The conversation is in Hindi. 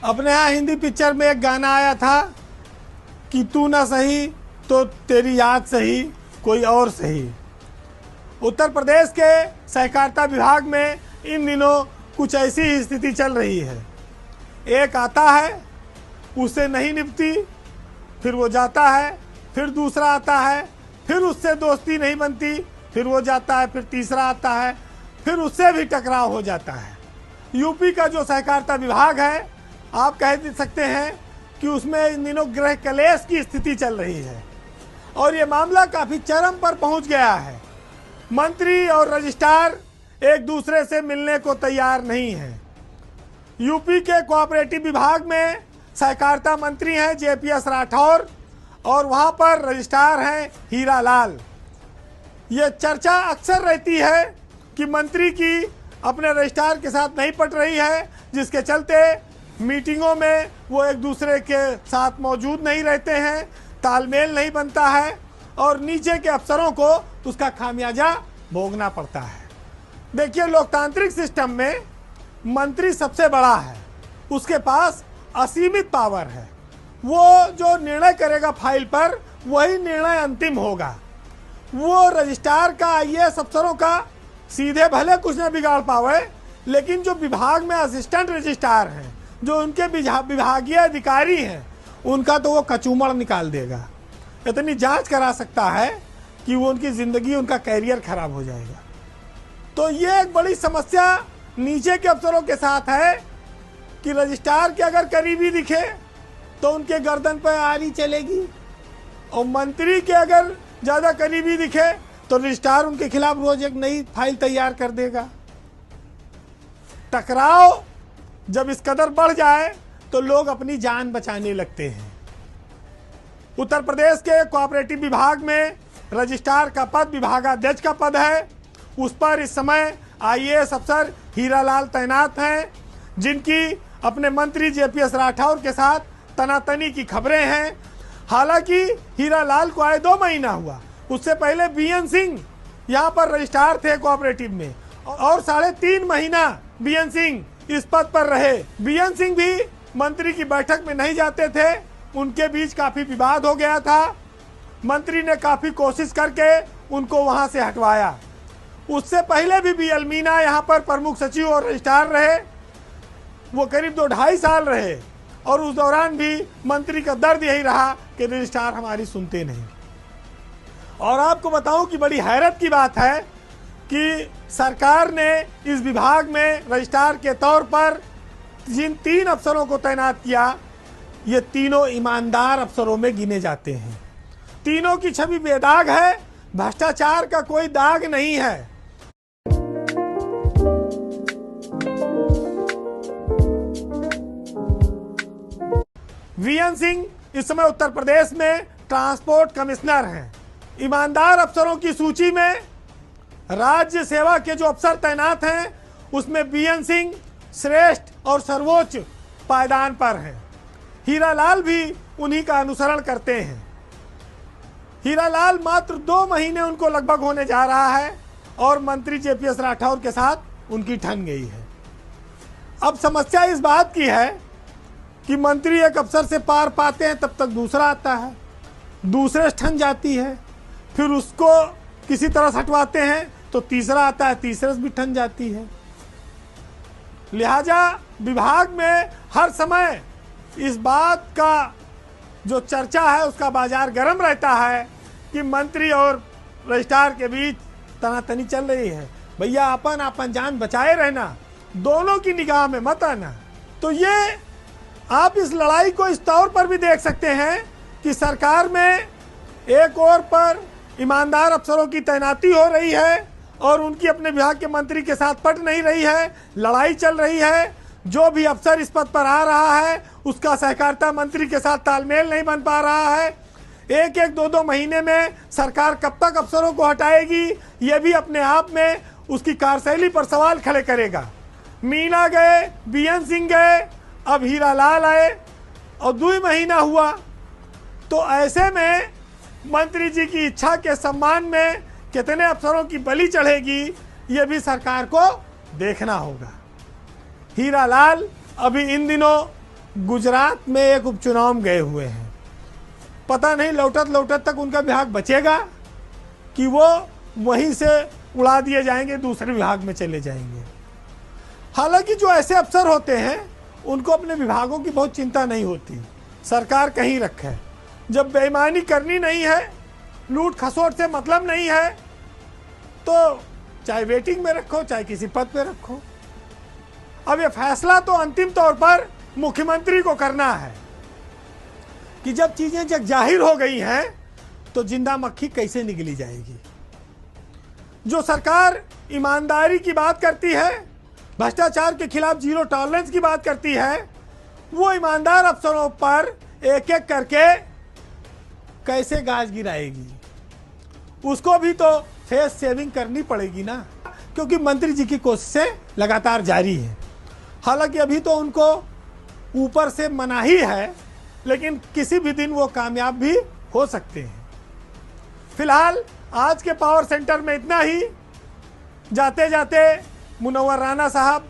अपने यहाँ हिंदी पिक्चर में एक गाना आया था कि तू ना सही तो तेरी याद सही, कोई और सही। उत्तर प्रदेश के सहकारिता विभाग में इन दिनों कुछ ऐसी ही स्थिति चल रही है। एक आता है, उससे नहीं निपटी, फिर वो जाता है, फिर दूसरा आता है, फिर उससे दोस्ती नहीं बनती, फिर वो जाता है, फिर तीसरा आता है, फिर उससे भी टकराव हो जाता है। यूपी का जो सहकारिता विभाग है, आप कह सकते हैं कि उसमें इन दिनों गृह कलेश की स्थिति चल रही है और ये मामला काफ़ी चरम पर पहुंच गया है। मंत्री और रजिस्ट्रार एक दूसरे से मिलने को तैयार नहीं हैं। यूपी के कोऑपरेटिव विभाग में सहकारिता मंत्री हैं जेपीएस राठौर और वहां पर रजिस्ट्रार हैं हीरा लाल। ये चर्चा अक्सर रहती है कि मंत्री की अपने रजिस्ट्रार के साथ नहीं पट रही है, जिसके चलते मीटिंगों में वो एक दूसरे के साथ मौजूद नहीं रहते हैं, तालमेल नहीं बनता है और नीचे के अफसरों को उसका खामियाजा भोगना पड़ता है। देखिए, लोकतांत्रिक सिस्टम में मंत्री सबसे बड़ा है, उसके पास असीमित पावर है। वो जो निर्णय करेगा फाइल पर, वही निर्णय अंतिम होगा। वो रजिस्ट्रार का, आईएएस अफसरों का सीधे भले कुछ न बिगाड़ पावे, लेकिन जो विभाग में असिस्टेंट रजिस्ट्रार हैं, जो उनके विभागीय अधिकारी हैं, उनका तो वो कचूमड़ निकाल देगा। इतनी जांच करा सकता है कि वो उनकी ज़िंदगी, उनका कैरियर खराब हो जाएगा। तो ये एक बड़ी समस्या नीचे के अफसरों के साथ है कि रजिस्ट्रार के अगर करीबी दिखे तो उनके गर्दन पर आरी चलेगी और मंत्री के अगर ज़्यादा करीबी दिखे तो रजिस्ट्रार उनके खिलाफ रोज एक नई फाइल तैयार कर देगा। टकराव जब इस कदर बढ़ जाए तो लोग अपनी जान बचाने लगते हैं। उत्तर प्रदेश के कोऑपरेटिव विभाग में रजिस्ट्रार का पद विभागाध्यक्ष का पद है। उस पर इस समय आईएएस अफसर हीरा लाल तैनात हैं, जिनकी अपने मंत्री जेपीएस राठौर के साथ तनातनी की खबरें हैं। हालांकि हीरा लाल को आए 2 महीना हुआ, उससे पहले बीएन सिंह यहाँ पर रजिस्ट्रार थे कोऑपरेटिव में और 3.5 महीना बीएन सिंह इस पद पर रहे। बीएन सिंह भी मंत्री की बैठक में नहीं जाते थे, उनके बीच काफी विवाद हो गया था। मंत्री ने काफी कोशिश करके उनको वहां से हटवाया। उससे पहले भी बीएल मीना यहाँ पर प्रमुख सचिव और रजिस्ट्रार रहे। वो करीब 2-2.5 साल रहे और उस दौरान भी मंत्री का दर्द यही रहा कि रजिस्ट्रार हमारी सुनते नहीं। और आपको बताऊं कि बड़ी हैरत की बात है कि सरकार ने इस विभाग में रजिस्ट्रार के तौर पर जिन 3 अफसरों को तैनात किया, ये तीनों ईमानदार अफसरों में गिने जाते हैं। तीनों की छवि बेदाग है, भ्रष्टाचार का कोई दाग नहीं है। वीएन सिंह इस समय उत्तर प्रदेश में ट्रांसपोर्ट कमिश्नर हैं। ईमानदार अफसरों की सूची में राज्य सेवा के जो अफसर तैनात हैं, उसमें बीएन सिंह श्रेष्ठ और सर्वोच्च पायदान पर हैं। हीरा लाल भी उन्हीं का अनुसरण करते हैं। हीरा लाल मात्र 2 महीने उनको लगभग होने जा रहा है और मंत्री जेपीएस राठौर के साथ उनकी ठन गई है। अब समस्या इस बात की है कि मंत्री एक अफसर से पार पाते हैं, तब तक दूसरा आता है, दूसरे से ठन जाती है, फिर उसको किसी तरह से हटवाते हैं तो तीसरा आता है, तीसरे से भी ठन जाती है। लिहाजा विभाग में हर समय इस बात का जो चर्चा है, उसका बाजार गर्म रहता है कि मंत्री और रजिस्ट्रार के बीच तनातनी चल रही है। भैया अपन जान बचाए रहना, दोनों की निगाह में मत आना। तो ये आप इस लड़ाई को इस तौर पर भी देख सकते हैं कि सरकार में एक ओर पर ईमानदार अफसरों की तैनाती हो रही है और उनकी अपने विभाग के मंत्री के साथ पट नहीं रही है, लड़ाई चल रही है। जो भी अफसर इस पद पर आ रहा है, उसका सहकारिता मंत्री के साथ तालमेल नहीं बन पा रहा है। 1-2 महीने में सरकार कब तक अफसरों को हटाएगी, ये भी अपने आप में उसकी कार्यशैली पर सवाल खड़े करेगा। मीना गए, बीएन सिंह गए, अब हीरा लाल आए और 2 महीना हुआ। तो ऐसे में मंत्री जी की इच्छा के सम्मान में कितने अफसरों की बलि चढ़ेगी, ये भी सरकार को देखना होगा। हीरा लाल अभी इन दिनों गुजरात में एक उपचुनाव में गए हुए हैं। पता नहीं लौटत लौटत तक उनका विभाग बचेगा कि वो वहीं से उड़ा दिए जाएंगे, दूसरे विभाग में चले जाएंगे। हालांकि जो ऐसे अफसर होते हैं उनको अपने विभागों की बहुत चिंता नहीं होती, सरकार कहीं रखे। जब बेईमानी करनी नहीं है, लूट खसोट से मतलब नहीं है, तो चाहे वेटिंग में रखो चाहे किसी पद पे रखो। अब ये फैसला तो अंतिम तौर पर मुख्यमंत्री को करना है कि जब चीजें जग जाहिर हो गई हैं तो जिंदा मक्खी कैसे निकली जाएगी। जो सरकार ईमानदारी की बात करती है, भ्रष्टाचार के खिलाफ जीरो टॉलरेंस की बात करती है, वो ईमानदार अफसरों पर एक एक करके कैसे गाज गिराएगी। उसको भी तो फेस सेविंग करनी पड़ेगी ना, क्योंकि मंत्री जी की कोशिशें लगातार जारी है। हालांकि अभी तो उनको ऊपर से मनाही है, लेकिन किसी भी दिन वो कामयाब भी हो सकते हैं। फिलहाल आज के पावर सेंटर में इतना ही। जाते जाते मुनव्वर राणा साहब